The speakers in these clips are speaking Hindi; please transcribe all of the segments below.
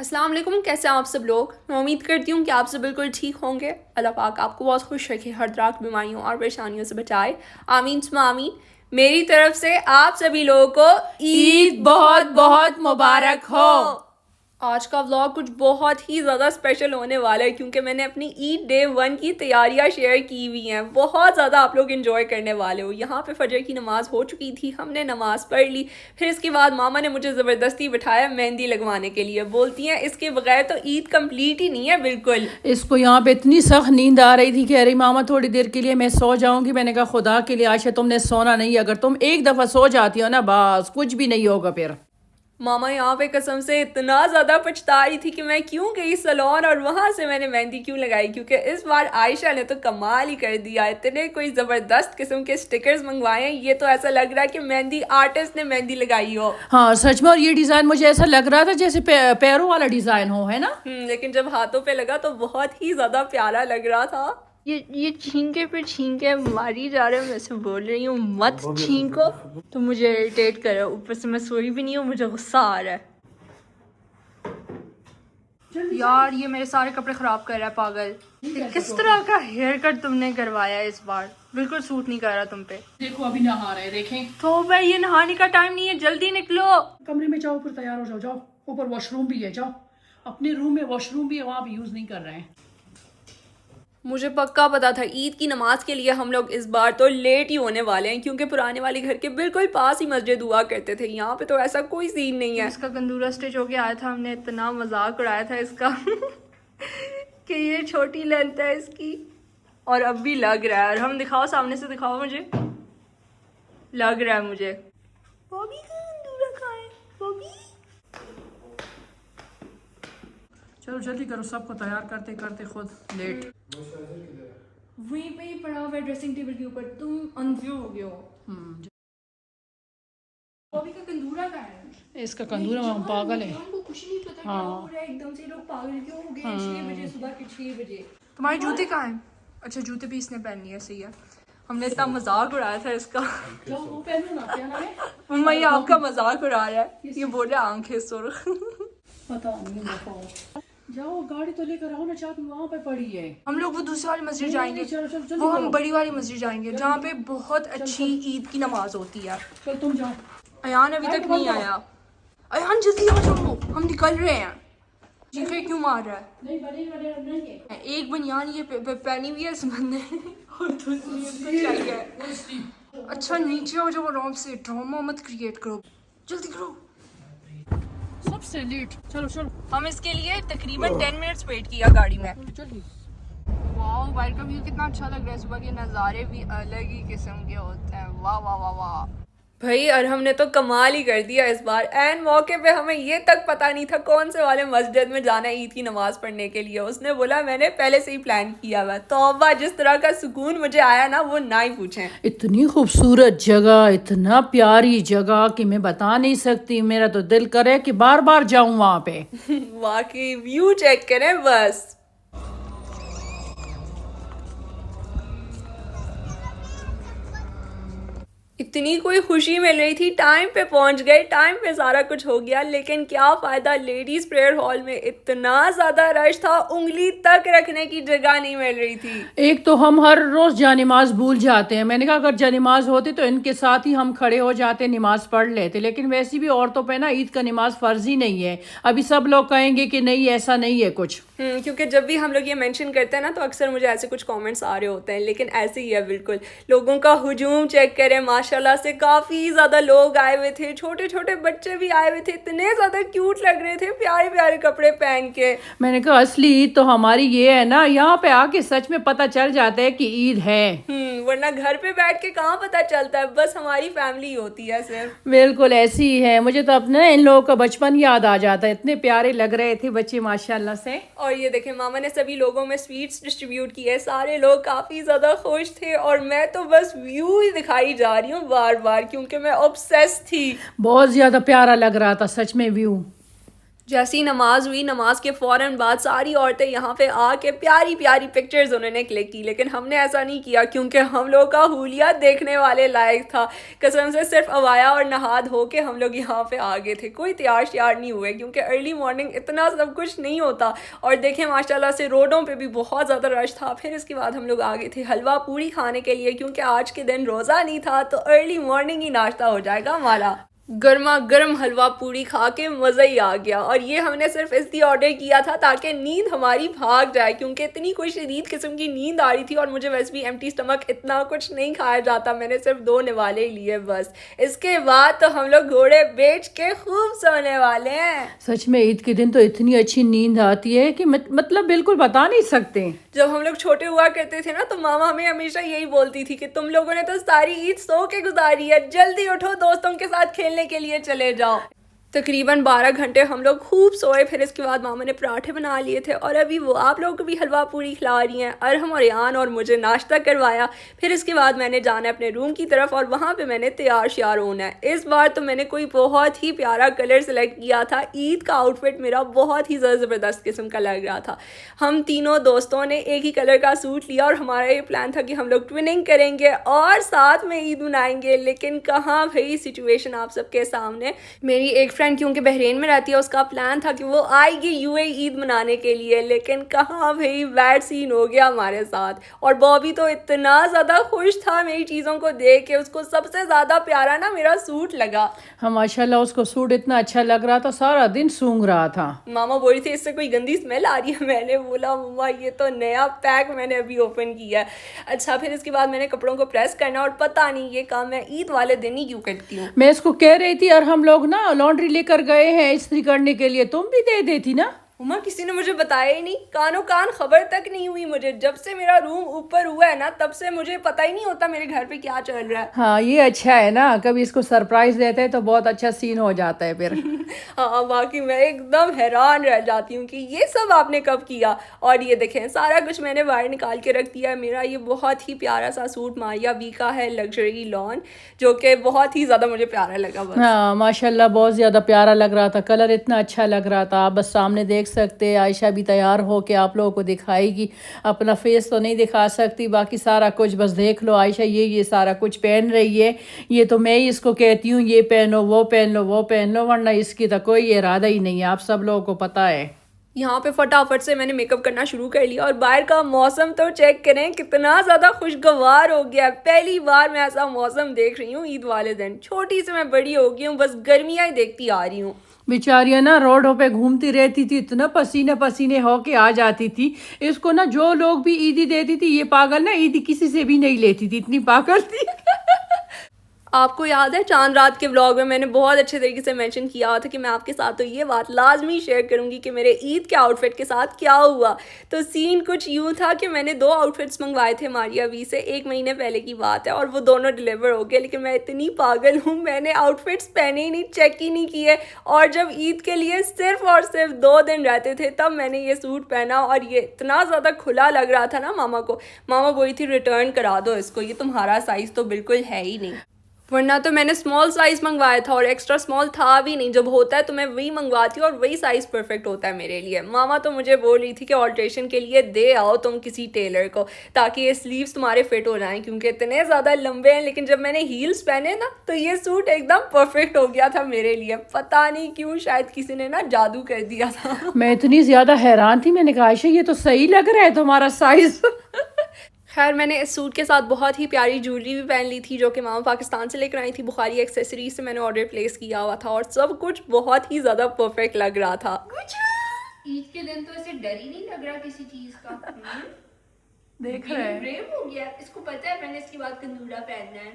अस्सलाम वालेकुम, कैसे हैं आप सब लोग। मैं उम्मीद करती हूँ कि आप सब बिल्कुल ठीक होंगे। अल्लाह पाक आपको बहुत खुश रखे, हर तरह की बीमारियों और परेशानियों से बचाए। आमीन सुम्मा आमीन। मेरी तरफ से आप सभी लोगों को ईद बहुत बहुत मुबारक हो। आज का व्लॉग कुछ बहुत ही ज़्यादा स्पेशल होने वाला है क्योंकि मैंने अपनी ईद डे 1 की तैयारियां शेयर की हुई हैं। बहुत ज़्यादा आप लोग एंजॉय करने वाले हो। यहाँ पे फजर की नमाज़ हो चुकी थी, हमने नमाज़ पढ़ ली। फिर इसके बाद मामा ने मुझे ज़बरदस्ती बिठाया मेहंदी लगवाने के लिए। बोलती हैं इसके बगैर तो ईद कंप्लीट ही नहीं है बिल्कुल। इसको यहाँ पे इतनी सख्त नींद आ रही थी कि अरे मामा थोड़ी देर के लिए मैं सो जाऊंगी। मैंने कहा खुदा के लिए आशा तुमने सोना नहीं, अगर तुम एक दफ़ा सो जाती हो ना बस कुछ भी नहीं होगा फिर। मामा यहाँ पे कसम से इतना ज़्यादा पछता रही थी कि मैं क्यों गई सलोन और वहाँ से मैंने मेहंदी क्यों लगाई, क्योंकि इस बार आयशा ने तो कमाल ही कर दिया। इतने कोई ज़बरदस्त किस्म के स्टिकर्स मंगवाए हैं, ये तो ऐसा लग रहा है कि मेहंदी आर्टिस्ट ने मेहंदी लगाई हो। हाँ सच में, और ये डिज़ाइन मुझे ऐसा लग रहा था जैसे पैरों वाला डिज़ाइन हो, है ना। लेकिन जब हाथों पे लगा तो बहुत ही ज़्यादा प्यारा लग रहा था। ये छींके पे छींके मारी जा रहे हैं। मैं से बोल रही हूँ मत छींको, तो मुझे इरिटेट कर रहा है। ऊपर से मैं सोई भी नहीं हूँ, मुझे गुस्सा आ रहा है। यार ये मेरे सारे कपड़े खराब कर रहा है पागल। किस तरह का हेयर कट तुमने करवाया है इस बार, बिल्कुल सूट नहीं कर रहा तुम पे। देखो अभी नहा रहे, देखें तो भाई ये नहाने का टाइम नहीं है, जल्दी निकलो। कमरे में जाओ, फिर तैयार हो जाओ। जाओ ऊपर वॉशरूम भी है, जाओ अपने रूम में वॉशरूम भी है, वहाँ भी यूज़ नहीं कर रहे हैं। मुझे पक्का पता था ईद की नमाज के लिए हम लोग इस बार तो लेट ही होने वाले हैं, क्योंकि पुराने वाले घर के बिल्कुल पास ही मस्जिद हुआ करते थे। यहाँ पे तो ऐसा कोई सीन नहीं है। इसका कंदूरा स्टिच होके आया था, हमने इतना मजाक उड़ाया था इसका कि ये छोटी लेंथ है इसकी, और अब भी लग रहा है। और हम दिखाओ, सामने से दिखाओ, मुझे लग रहा है मुझे। बॉबी का कंदूरा कहाँ है बॉबी? चलो जल्दी करो, सबको तैयार करते करते खुद लेट। वहीं पे ही पड़ा हुआ है ड्रेसिंग टेबल के ऊपर, तुम अनव्यू हो गए हो। बॉबी का कंदूरा कहाँ है? इसका कंदूरा में पागल है। को कुछ नहीं पता क्या हाँ। हो रहा है, एकदम से लोग पागल क्यों हो गए 6 बजे, सुबह के 6 बजे। तुम्हारे जूते कहाँ हैं? अच्छा जूते भी इसने पहन लिए, सही है। हमने इतना मजाक उड़ाया था इसका। जाओ वो पहनो ना, क्या नाम है? मम्मा ये आपका मजाक उड़ा रहा है, ये बोल रहा है आंखें सुर्ख। पता नहीं बताओ। जाओ गाड़ी तो लेकर आओ ना, चाबी वहाँ पे पड़ी है। हम लोग वो दूसरी वाली मस्जिद जाएंगे, चलो चलो चलो, वो हम बड़ी वाली मस्जिद जाएंगे जहाँ पे बहुत अच्छी ईद की नमाज होती है। चल तुम जाओ। अयान अभी तक नहीं आया। अयान जल्दी आ जाओ, हम निकल रहे हैं। चीखे क्यों मार रहा है? नहीं है। एक बनियान ये पहनी हुई है इस बंदे ने, और दूसरी उसको चाहिए। अच्छा नीचे हो जाओ आराम से, ड्रामा मत क्रिएट करो, जल्दी करो। सबसे लेट। चलो चलो हम इसके लिए तकरीबन 10 मिनट्स वेट किया गाड़ी में। जल्दी। वाह बाहर का व्यू कितना अच्छा लग रहा है, सुबह के नज़ारे भी अलग ही किस्म के होते हैं। वाह वाह वाह वाह भाई, और हमने तो कमाल ही कर दिया इस बार। एन मौके पे हमें ये तक पता नहीं था कौन से वाले मस्जिद में जाना है ईद की नमाज पढ़ने के लिए। उसने बोला मैंने पहले से ही प्लान किया हुआ। तौबा, जिस तरह का सुकून मुझे आया ना वो ना ही पूछें। इतनी खूबसूरत जगह, इतना प्यारी जगह कि मैं बता नहीं सकती। मेरा तो दिल करे कि बार बार जाऊं वहां पे। वाकई व्यू चेक करें बस। इतनी कोई खुशी मिल रही थी, टाइम पे पहुंच गए, टाइम पे सारा कुछ हो गया। लेकिन क्या फ़ायदा, लेडीज़ प्रेयर हॉल में इतना ज़्यादा रश था, उंगली तक रखने की जगह नहीं मिल रही थी। एक तो हम हर रोज जानिमाज भूल जाते हैं। मैंने कहा अगर जानिमाज होती तो इनके साथ ही हम खड़े हो जाते, नमाज पढ़ लेते। लेकिन वैसे भी औरतों पे ना ईद का नमाज फर्ज ही नहीं है। अभी सब लोग कहेंगे कि नहीं ऐसा नहीं है कुछ। क्योंकि जब भी हम लोग ये मेंशन करते हैं ना तो अक्सर मुझे ऐसे कुछ कमेंट्स आ रहे होते हैं, लेकिन ऐसे ही है बिल्कुल। लोगों का हुजूम चेक करें, माशाल्लाह से काफ़ी ज़्यादा लोग आए हुए थे, छोटे छोटे बच्चे भी आए हुए थे, इतने ज़्यादा क्यूट लग रहे थे प्यारे प्यारे कपड़े पहन के। मैंने कहा असली ईद तो हमारी ये है ना, यहाँ पे आके सच में पता चल जाता है कि ईद है। वरना घर पे बैठ के कहाँ पता चलता है, बस हमारी फैमिली होती है सिर्फ। बिल्कुल ऐसी ही है। मुझे तो अपने इन लोगों का बचपन याद आ जाता है, इतने प्यारे लग रहे थे बच्चे माशाल्लाह से। और ये देखें मामा ने सभी लोगों में स्वीट्स डिस्ट्रीब्यूट किए, सारे लोग काफ़ी ज़्यादा खुश थे। और मैं तो बस व्यू ही दिखाई जा रही हूँ बार बार, क्योंकि मैं ऑब्सेस थी। बहुत ज्यादा प्यारा लग रहा था सच में व्यू। जैसी नमाज हुई, नमाज के फ़ौरन बाद सारी औरतें यहाँ पे आके प्यारी प्यारी पिक्चर्स उन्होंने क्लिक की, लेकिन हमने ऐसा नहीं किया क्योंकि हम लोग का हुलिया देखने वाले लायक था। कसम से सिर्फ अवाया और नहा धो के हम लोग यहाँ पे आ गए थे, कोई तैयार श्यार नहीं हुए क्योंकि अर्ली मॉर्निंग इतना सब कुछ नहीं होता। और देखें माशाल्लाह से रोडों पे भी बहुत ज़्यादा रश था। फिर इसके बाद हम लोग आ गए थे हलवा पूड़ी खाने के लिए क्योंकि आज के दिन रोज़ा नहीं था, तो अर्ली मॉर्निंग ही नाश्ता हो जाएगा हमारा। गर्मा गर्म हलवा पूड़ी खा के मज़ा ही आ गया। और ये हमने सिर्फ इसलिए ऑर्डर किया था ताकि नींद हमारी भाग जाए, क्योंकि इतनी कोई शदीद किस्म की नींद आ रही थी और मुझे वैसे भी एम्प्टी स्टमक इतना कुछ नहीं खाया जाता। मैंने सिर्फ 2 निवाले ही लिए बस। इसके बाद तो हम लोग घोड़े बेच के खूब सोने वाले हैं। सच में ईद के दिन तो इतनी अच्छी नींद आती है कि मतलब बिल्कुल बता नहीं सकते। जब हम लोग छोटे हुआ करते थे ना, तो मामा हमें हमेशा यही बोलती थी कि तुम लोगों ने तो सारी ईद सो के गुजारी है, जल्दी उठो, दोस्तों के साथ खेलने के लिए चले जाओ। तकरीबन 12 घंटे हम लोग खूब सोए। फिर इसके बाद मामा ने पराठे बना लिए थे और अभी वो आप लोगों को भी हलवा पूरी खिला रही हैं। अरहम और यान और मुझे नाश्ता करवाया। फिर इसके बाद मैंने जाना है अपने रूम की तरफ और वहाँ पे मैंने तैयार श्यार होना है। इस बार तो मैंने कोई बहुत ही प्यारा कलर सेलेक्ट किया था। ईद का आउटफिट मेरा बहुत ही ज़बरदस्त किस्म का लग रहा था। हम तीनों दोस्तों ने एक ही कलर का सूट लिया और हमारा ये प्लान था कि हम लोग ट्विनिंग करेंगे और साथ में ईद मनाएंगे। लेकिन कहाँ भाई, सिचुएशन आप सबके सामने। मेरी एक फ्रेंड क्योंकि बहरीन में रहती है, उसका प्लान था कि वो आएगी यूएई ईद मनाने के लिए, लेकिन कहाँ भाई, बैड सीन हो गया हमारे साथ। और बॉबी तो इतना ज़्यादा खुश था मेरी चीज़ों को देख के, उसको सबसे ज़्यादा प्यारा ना मेरा सूट लगा। हाँ माशाल्लाह, उसको सूट इतना अच्छा लग रहा था, सारा दिन सूंघ रहा था। मामा बोल रही थी इससे कोई गंदी स्मेल आ रही है। मैंने बोला मम्मा ये तो नया पैक मैंने अभी ओपन किया है। अच्छा, फिर इसके बाद मैंने कपड़ों को प्रेस करना, और पता नहीं ये काम मैं ईद वाले दिन ही क्यों करती हूँ। मैं इसको कह रही थी, और हम लोग ना लॉन्ड्री लेकर गए हैं इस्त्री करने के लिए, तुम भी दे देती ना। उमा, किसी ने मुझे बताया ही नहीं, कानो कान खबर तक नहीं हुई मुझे। जब से मेरा रूम ऊपर हुआ है ना, तब से मुझे पता ही नहीं होता मेरे घर पे क्या चल रहा है। हाँ ये अच्छा है ना, कभी इसको सरप्राइज देते हैं तो बहुत अच्छा सीन हो जाता है फिर। हाँ बाकी मैं एकदम हैरान रह जाती हूँ कि ये सब आपने कब किया। और ये देखें सारा कुछ मैंने बाहर निकाल के रख दिया है। मेरा ये बहुत ही प्यारा सा सूट मारिया वी का है, लग्जरी लॉन, जो कि बहुत ही ज़्यादा मुझे प्यारा लगा। बस हाँ माशाल्लाह, बहुत ज़्यादा प्यारा लग रहा था, कलर इतना अच्छा लग रहा था। आप बस सामने देख सकते, आयशा भी तैयार हो के आप लोगों को दिखाएगी। अपना फेस तो नहीं दिखा सकती, बाकी सारा कुछ बस देख लो। आयशा ये सारा कुछ पहन रही है। ये तो मैं ही इसको कहती हूँ ये पहनो, वो पहन लो, वो पहन लो, वरना इसकी तो कोई इरादा ही नहीं है, आप सब लोगों को पता है। यहाँ पे फटाफट से मैंने मेकअप करना शुरू कर लिया। और बाहर का मौसम तो चेक करें कितना ज़्यादा खुशगवार हो गया है। पहली बार मैं ऐसा मौसम देख रही हूँ ईद वाले दिन। छोटी से मैं बड़ी हो गई हूँ, बस गर्मियाँ ही देखती आ रही हूँ। बेचारियां ना रोडों पे घूमती रहती थी, इतना पसीने पसीने होके आ जाती थी। इसको ना जो लोग भी ईदी देती थी, ये पागल ना ईदी किसी से भी नहीं लेती थी, इतनी पागल थी। आपको याद है चांद रात के व्लॉग में मैंने बहुत अच्छे तरीके से मेंशन किया था कि मैं आपके साथ तो ये बात लाजमी शेयर करूंगी कि मेरे ईद के आउटफिट के साथ क्या हुआ। तो सीन कुछ यूँ था कि मैंने 2 आउटफिट्स मंगवाए थे मारिया वी से, 1 महीने पहले की बात है, और वो दोनों डिलीवर हो गए। लेकिन मैं इतनी पागल हूँ, मैंने आउटफिट्स पहने ही नहीं, चेक ही नहीं किए। और जब ईद के लिए सिर्फ और सिर्फ 2 दिन रहते थे, तब मैंने ये सूट पहना और ये इतना ज़्यादा खुला लग रहा था ना मामा को। मामा बोली थी रिटर्न करा दो इसको, ये तुम्हारा साइज़ तो बिल्कुल है ही नहीं। वरना तो मैंने स्मॉल साइज़ मंगवाया था और एक्स्ट्रा स्मॉल था भी नहीं। जब होता है तो मैं वही मंगवाती हूँ और वही साइज़ परफेक्ट होता है मेरे लिए। मामा तो मुझे बोल रही थी कि ऑल्ट्रेशन के लिए दे आओ तुम किसी टेलर को, ताकि ये स्लीव्स तुम्हारे फिट हो जाएं, क्योंकि इतने ज़्यादा लंबे हैं। लेकिन जब मैंने हील्स पहने ना, तो ये सूट एकदम परफेक्ट हो गया था मेरे लिए। पता नहीं क्यों, शायद किसी ने ना जादू कर दिया था। मैं इतनी ज़्यादा हैरान थी, मैंने कहा आयशा ये तो सही लग रहा है तुम्हारा साइज़। खैर मैंने इस सूट के साथ बहुत ही प्यारी ज्वेलरी भी पहन ली थी, जो कि मामा पाकिस्तान से लेकर आई थी। बुखारी एक्सेसरीज से मैंने ऑर्डर प्लेस किया हुआ था और सब कुछ बहुत ही ज़्यादा परफेक्ट लग रहा था। ईद के दिन तो ऐसे डर ही नहीं लग रहा किसी चीज का। देख रहे हैं, ब्रेव हो गया, इसको पता है मैंने इसके बाद कंदूरा पहनना है।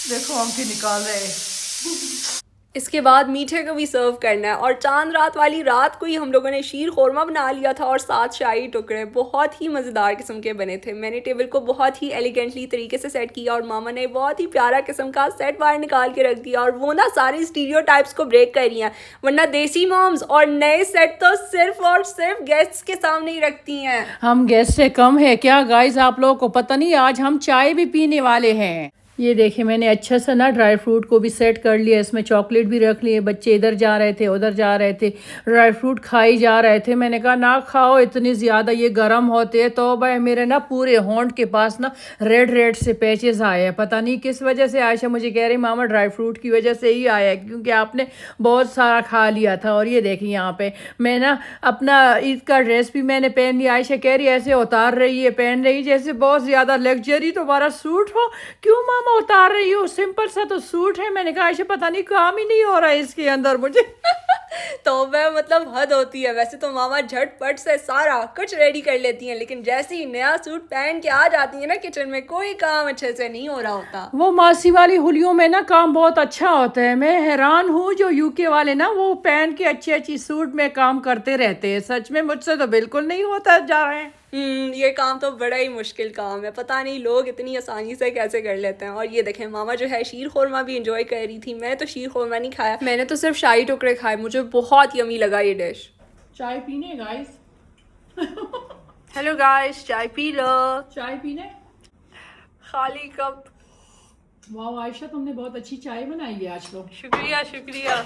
देखो हम के निकाल रहे हैं। इसके बाद मीठे को भी सर्व करना है। और चांद रात वाली रात को ही हम लोगों ने शीर खोरमा बना लिया था और 7 शाही टुकड़े बहुत ही मज़ेदार किस्म के बने थे। मैंने टेबल को बहुत ही एलिगेंटली तरीके से सेट किया और मामा ने बहुत ही प्यारा किस्म का सेट बाहर निकाल के रख दिया। और वो ना सारे स्टीरियोटाइप्स को ब्रेक कर रही हैं, वरना देसी मॉम्स और नए सेट तो सिर्फ और सिर्फ गेस्ट्स के सामने ही रखती हैं। हम गेस्ट से कम है क्या गाइस? आप लोगों को पता नहीं, आज हम चाय भी पीने वाले हैं। ये देखिए मैंने अच्छा सा ना ड्राई फ्रूट को भी सेट कर लिया, इसमें चॉकलेट भी रख लिए। बच्चे इधर जा रहे थे उधर जा रहे थे, ड्राई फ्रूट खाई जा रहे थे। मैंने कहा ना खाओ इतनी ज़्यादा, ये गर्म होते हैं। तो भाई मेरे ना पूरे होंठ के पास ना रेड रेड से पैचेस आए हैं, पता नहीं किस वजह से। आयशा मुझे कह रही मामा ड्राई फ्रूट की वजह से ही आया है, क्योंकि आपने बहुत सारा खा लिया था। और ये देखिए यहाँ पे मैं ना अपना ईद का ड्रेस भी मैंने पहन लिया। आयशा कह रही ऐसे उतार रही है, पहन रही जैसे बहुत ज़्यादा लग्जरी तुम्हारा सूट हो। क्यों मामा उतार रही हो, सिंपल सा तो सूट है। मैंने कहा आयशा पता नहीं काम ही नहीं हो रहा है इसके अंदर मुझे। तो वह मतलब हद होती है। वैसे तो मामा झटपट से सारा कुछ रेडी कर लेती हैं, लेकिन जैसे ही नया सूट पहन के आ जाती है ना किचन में, कोई काम अच्छे से नहीं हो रहा होता। वो मासी वाली हुलियों में ना काम बहुत अच्छा होता है। मैं हैरान हूँ जो यूके वाले ना वो पहन के अच्छी अच्छी सूट में काम करते रहते हैं। सच में मुझसे तो बिल्कुल नहीं होता जा रहे हैं। ये काम तो बड़ा ही मुश्किल काम है, पता नहीं लोग इतनी आसानी से कैसे कर लेते हैं। और ये देखें मामा जो है शीर खोरमा भी इंजॉय कर रही थी। मैं तो शीर खोरमा नहीं खाया, मैंने तो सिर्फ शाही टुकड़े खाए। मुझे बहुत यमी लगा ये डिश। चाय पीने गाइस? हेलो गाइस, चाय पी लो। चाय पीने? खाली कप। वाह आयशा तुमने बहुत अच्छी चाय बनाई है आज तो। शुक्रिया शुक्रिया।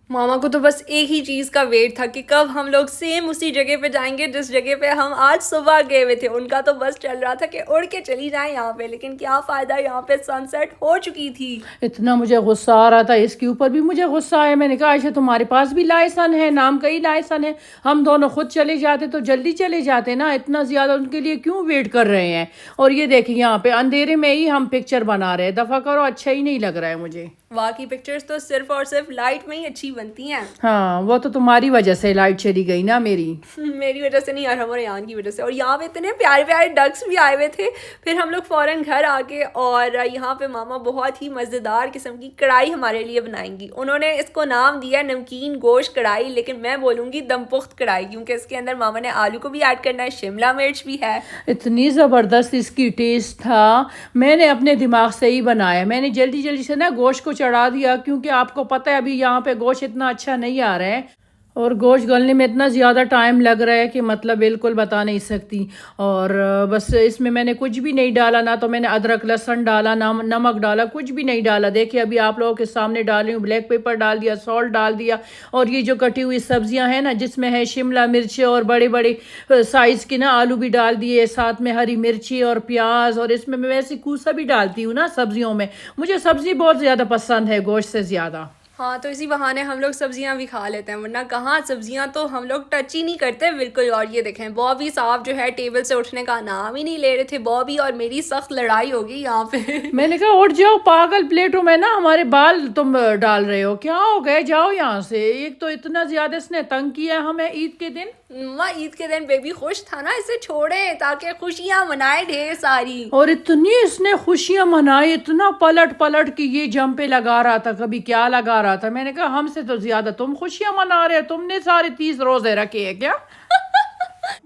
मामा को तो बस एक ही चीज़ का वेट था कि कब हम लोग सेम उसी जगह पे जाएंगे जिस जगह पे हम आज सुबह गए हुए थे। उनका तो बस चल रहा था कि उड़ के चली जाएं यहाँ पे, लेकिन क्या फ़ायदा, यहाँ पे सनसेट हो चुकी थी। इतना मुझे गुस्सा आ रहा था, इसके ऊपर भी मुझे गुस्सा आया। मैंने कहा आयशा तुम्हारे पास भी लाइसेंस है, नाम का ही लाइसेंस है, हम दोनों खुद चले जाते तो जल्दी चले जाते ना, इतना ज़्यादा उनके लिए क्यों वेट कर रहे हैं। और ये देखिए यहाँ पे अंधेरे में ही हम पिक्चर बना रहे हैं। दफ़ा करो, अच्छा ही नहीं लग रहा है मुझे। बाकी पिक्चर्स तो सिर्फ और सिर्फ लाइट में ही अच्छी बनती हैं। हाँ वो तो तुम्हारी वजह से लाइट चली गई ना मेरी। मेरी वजह से नहीं यार, हमारे यहाँ की वजह से। और यहाँ पे इतने प्यारे प्यारे डक्स भी आए हुए थे। फिर हम लोग फ़ौरन घर आके और यहाँ पे मामा बहुत ही मज़ेदार किस्म की कढ़ाई हमारे लिए बनाएंगी। उन्होंने इसको नाम दिया नमकीन गोश्त कढ़ाई, लेकिन मैं बोलूँगी दमपुख्त कढ़ाई, क्योंकि इसके अंदर मामा ने आलू को भी ऐड करना है, शिमला मिर्च भी है। इतनी ज़बरदस्त इसकी टेस्ट था, मैंने अपने दिमाग से ही बनाया। मैंने जल्दी जल्दी से ना गोश्त को चढ़ा दिया, क्योंकि आपको पता है अभी यहाँ पे गोश्त इतना अच्छा नहीं आ रहा है और गोश्त गलने में इतना ज़्यादा टाइम लग रहा है कि मतलब बिल्कुल बता नहीं सकती। और बस इसमें मैंने कुछ भी नहीं डाला, ना तो मैंने अदरक लहसुन डाला, ना नमक डाला, कुछ भी नहीं डाला। देखिए अभी आप लोगों के सामने डाल रही हूँ, ब्लैक पेपर डाल दिया, सॉल्ट डाल दिया। और ये जो कटी हुई सब्जियां हैं ना, जिसमें है शिमला मिर्च और बड़े बड़े साइज़ के ना आलू भी डाल दिए, साथ में हरी मिर्ची और प्याज। और इसमें मैं वैसे कूसा भी डालती हूँ ना सब्जियों में, मुझे सब्ज़ी बहुत ज़्यादा पसंद है गोश्त से ज़्यादा। हाँ, तो इसी बहाने हम लोग सब्जियां भी खा लेते हैं, वरना कहाँ सब्जियां तो हम लोग टच ही नहीं करते बिल्कुल। और ये देखें बॉबी साहब जो है टेबल से उठने का नाम ही नहीं ले रहे थे। बॉबी और मेरी सख्त लड़ाई हो गई यहाँ पे। मैंने कहा उठ जाओ पागल, प्लेटों में ना हमारे बाल तुम डाल रहे हो, क्या हो गए, जाओ यहाँ से। एक तो इतना ज्यादा इसने तंग किया हमें ईद के दिन। माँ ईद के दिन बेबी खुश था ना, इसे छोड़े ताकि खुशियाँ मनाए ढेर सारी। और इतनी इसने खुशियां मनाई, इतना पलट पलट के ये जंपे लगा रहा था, कभी क्या लगा रहा था। मैंने कहा हमसे तो ज्यादा तुम खुशियां मना रहे हो, तुमने सारे 30 रोजे रखे हैं क्या?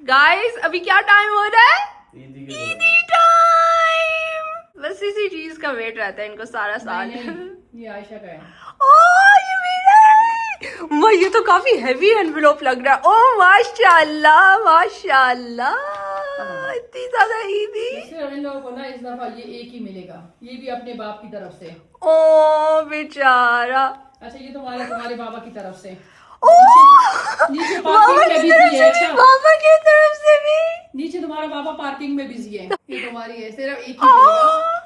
गाइस अभी क्या टाइम हो रहा है? ईदी टाइम। बस इसी चीज का वेट रहता है इनको सारा साल। ये आयशा का है। ये मेरा है। माँ ये तो काफी हैवी एनवेलोप लग रहा है। ओ माशाल्लाह माशाल्लाह, इतनी ज्यादा ईदी। इन लोगों को ना इस दफा ये एक ही मिलेगा, ये भी अपने बाप की तरफ से। ओ बेचारा। अच्छा ये तुम्हारे बाबा की तरफ से। नीचे पार्किंग में बिजी है। अच्छा मामा की तरफ से भी। नीचे तुम्हारा बाबा पार्किंग में बिजी है, ये तुम्हारी है, सिर्फ एक ही मिलेगा।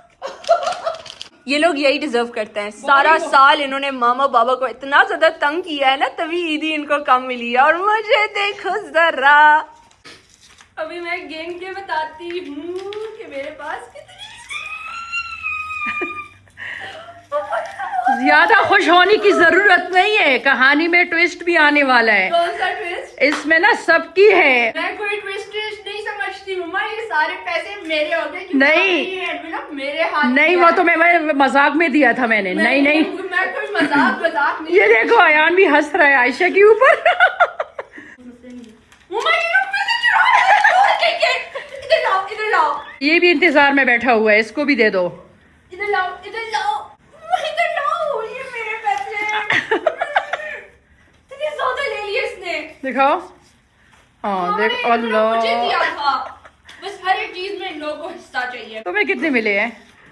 ये लोग यही डिजर्व करते हैं। सारा साल इन्होंने मामा बाबा को इतना ज्यादा तंग किया है ना, तभी ईदी इनको कम मिली है। और मुझे देखो जरा, अभी मैं गिन के बताती हूँ कि मेरे पास कितनी। ज्यादा खुश होने की जरूरत नहीं है, कहानी में ट्विस्ट भी आने वाला है। कौन सा ट्विस्ट? इसमें ना सबकी है। मैं कोई ट्विस्ट नहीं समझती मम्मा, ये सारे पैसे मेरे हो गए। नहीं ये एनवेलप मेरे हाथ नहीं, वो तो मैं मजाक में दिया था मैंने। नहीं नहीं मैं कोई मजाक नहीं। ये देखो अयान भी हंस रहा है आयशा के ऊपर। मम्मा ये लोग पैसे चुरा रहे हैं। इधर लाओ इधर लाओ। ये भी इंतजार में बैठा हुआ है, इसको भी दे दो। इधर लाओ इधर लाओ इधर लाओ, ये मेरे पैसे। इतने ज्यादा ले लिए इसने। दिखाओ। हाँ देख, अल्लाह मुझे दिया था। बस हर एक चीज में इन लोगों को हिस्सा चाहिए। तुम्हें कितने मिले हैं?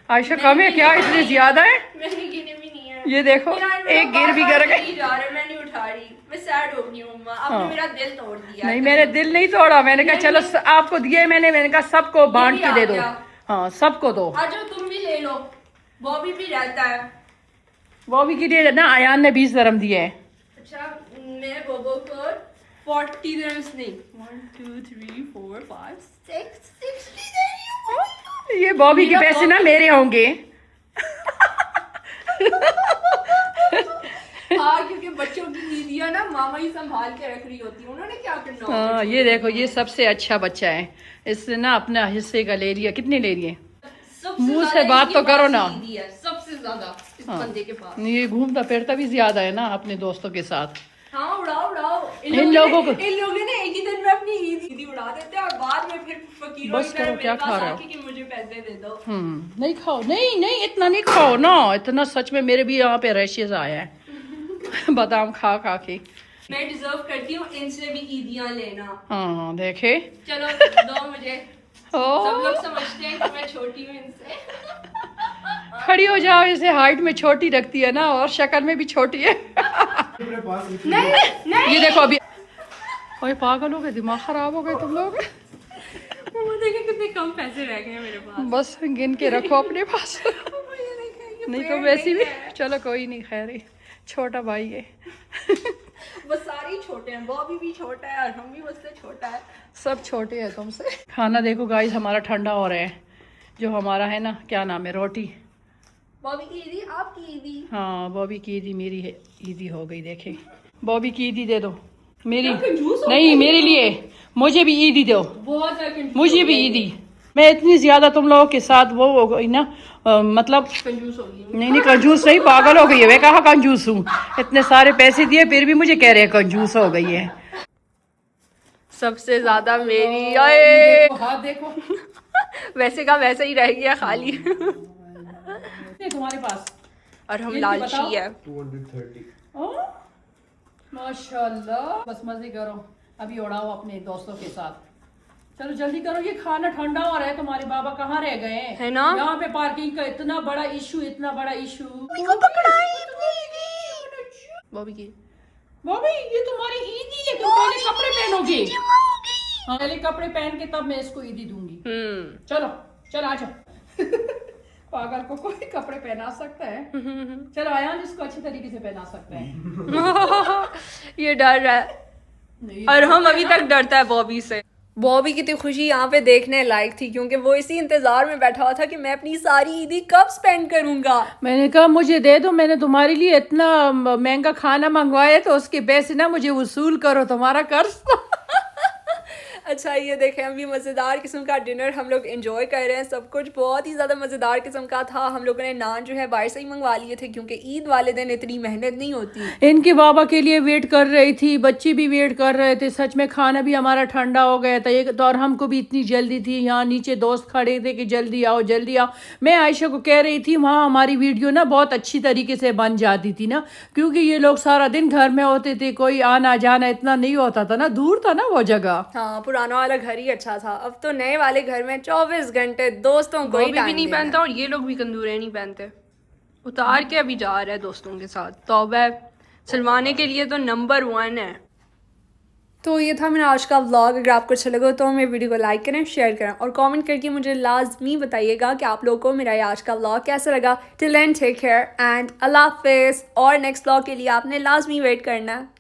आयशा कम है क्या, इतनी ज्यादा है? मैंने गिने भी नहीं है। ये देखो एक गिर भी कर गए। नहीं जा रहे, मैं नहीं उठा रही, मैं सैड हो गई हूँ अम्मा, आपने मेरा दिल तोड़ दिया। नहीं मैंने दिल नहीं तोड़ा, मैंने कहा चलो आपको दिए मैंने कहा सबको बांट के दे दो। हाँ सबको दो। आज तुम भी ले लो, बॉबी भी रहता है। बॉबी के लिए ना आयान ने 20 dirham दिए है। अच्छा मैं बोबो को 40 dirhams नहीं, 1 2 3 4 5 6 60 दे रही हूँ। ये बॉबी के पैसे ना मेरे होंगे। हाँ क्योंकि बच्चों की ईदियाँ ना मामा ही संभाल के रख रही होती है, उन्होंने क्या करना होता है। हाँ ये देखो ये सबसे अच्छा बच्चा है, इसने ना अपना हिस्से का ले लिया। कितने ले लिए? सबसे मुंह से ज्यादा बात इसके तो करो पास ना। ईदी है, सबसे ज्यादा इस हाँ। बंदे के पास। ये घूमता फिरता भी ज्यादा है ना अपने दोस्तों के साथ। हाँ उड़ाओ उड़ाओ। इन लोगों को इन लोगों ने एक ही दिन में अपनी ईदी उड़ा देते हैं और बाद में फिर फकीरों बस की तरह करो, मेरे क्या पास खा रहे हो? आके कि मुझे पैसे दे दो। नहीं खाओ, नहीं नहीं इतना नहीं खाओ ना, इतना सच में मेरे भी यहाँ पे रैशेज आया है बादाम खा खा के। मैं डिजर्व करती हूँ इनसे भी ईदियाँ लेना। हाँ देखे। चलो दो मुझे। ओ सब लोग समझते हैं कि मैं छोटी हूँ इनसे। खड़ी हो जाओ, इसे हाइट में छोटी रखती है ना और शक्ल में भी छोटी है। नहीं नहीं ये देखो अभी, ओए पागल हो गए, दिमाग खराब हो गए तुम लोग। वो देखे कितने कम पैसे रह गए हैं मेरे पास। बस गिन के रखो अपने पास। ये देखें, ये नहीं तो पेड़ वैसे भी है। चलो कोई नहीं, खैर ही छोटा भाई है। बस सारे ही छोटे हैं, बॉबी भी छोटा है और हम भी मुझसे छोटा है। सब छोटे हैं तुमसे। खाना देखो गाइस हमारा ठंडा हो रहा है, जो हमारा है ना क्या नाम है, रोटी। बॉबी की ईदी आपकी ईदी। हाँ बॉबी की ईदी मेरी है, ईदी हो गई। देखे बॉबी की ईदी दे दो मेरी, क्या कंजूस हो नहीं गई? मेरे लिए, मुझे भी ईदी दो, बहुत ज्यादा कंजूस मुझे हो भी गई। ईदी। मैं इतनी ज्यादा तुम लोगों के साथ वो हो गई ना, मतलब कंजूस हो गई। नहीं कंजूस नहीं, पागल हो गई है। मैं कहा कंजूस हूँ, इतने सारे पैसे दिए फिर भी मुझे कह रहे हैं कंजूस हो गई है। सबसे ज्यादा मेरी। देखो, हाथ देखो वैसे का वैसे ही रह गया खाली। कितने तुम्हारे पास? और हम ये लालची बताओ। है। 230 माशाल्लाह, बस मजे करो, अभी उड़ाओ अपने दोस्तों के साथ। चलो जल्दी करो, ये खाना ठंडा हो रहा है। तुम्हारे बाबा कहाँ रह गए हैं? है ना? यहाँ पे पार्किंग का इतना बड़ा इशू, इतना बड़ा इशू। बॉबी की बॉबी ये तुम्हारी ईदी है, तुम पहले कपड़े पहनोगी। हाँ, पहले कपड़े पहन के तब मैं इसको ईदी दूंगी। चलो चल आ जाओ। पागल को कोई कपड़े पहना सकता है? चलो आयान इसको अच्छी तरीके से पहना सकता है। ये डर रहा है नहीं, और हम अभी तक डरता है बॉबी से। बॉबी की तो खुशी यहाँ पे देखने लायक थी क्योंकि वो इसी इंतजार में बैठा हुआ था कि मैं अपनी सारी ईदी कब स्पेंड करूंगा। मैंने कहा मुझे दे दो, मैंने तुम्हारे लिए इतना महंगा खाना मंगवाया तो उसके पैसे ना मुझे वसूल करो, तुम्हारा कर्ज। अच्छा ये देखें अभी मज़ेदार किस्म का डिनर हम लोग एंजॉय कर रहे हैं। सब कुछ बहुत ही ज़्यादा मज़ेदार किस्म का था। हम लोगों ने नान जो है बाहर से ही मंगवा लिए थे क्योंकि ईद वाले दिन इतनी मेहनत नहीं होती। इनके बाबा के लिए वेट कर रही थी, बच्चे भी वेट कर रहे थे। सच में खाना भी हमारा ठंडा हो गया था एक तो, और हमको भी इतनी जल्दी थी। यहाँ नीचे दोस्त खड़े थे कि जल्दी आओ जल्दी आओ। मैं आयशा को कह रही थी वहाँ हमारी वीडियो ना बहुत अच्छी तरीके से बन जाती थी ना, क्योंकि ये लोग सारा दिन घर में होते थे, कोई आना जाना इतना नहीं होता था ना, दूर था ना वो जगह। हाँ पुराना वाला घर ही अच्छा था। अब तो नए वाले घर में 24 घंटे दोस्तों को ही भी टाइम नहीं देना है। पहनता और ये लोग भी कंदूरे नहीं पहनते। उतार के अभी जा रहा है दोस्तों के साथ। तौबा सिलवाने के लिए तो नंबर 1 है। तो ये था मेरा आज का व्लॉग। अगर आपको अच्छा लगा तो मेरे वीडियो को लाइक करें, शेयर करें और कमेंट करके मुझे लाजमी बताइएगा कि आप लोगों को मेरा ये आज का व्लॉग कैसा लगा। Till then take care and अल्लाह हाफिज़। और नेक्स्ट व्लॉग के लिए आपने लाजमी वेट करना है।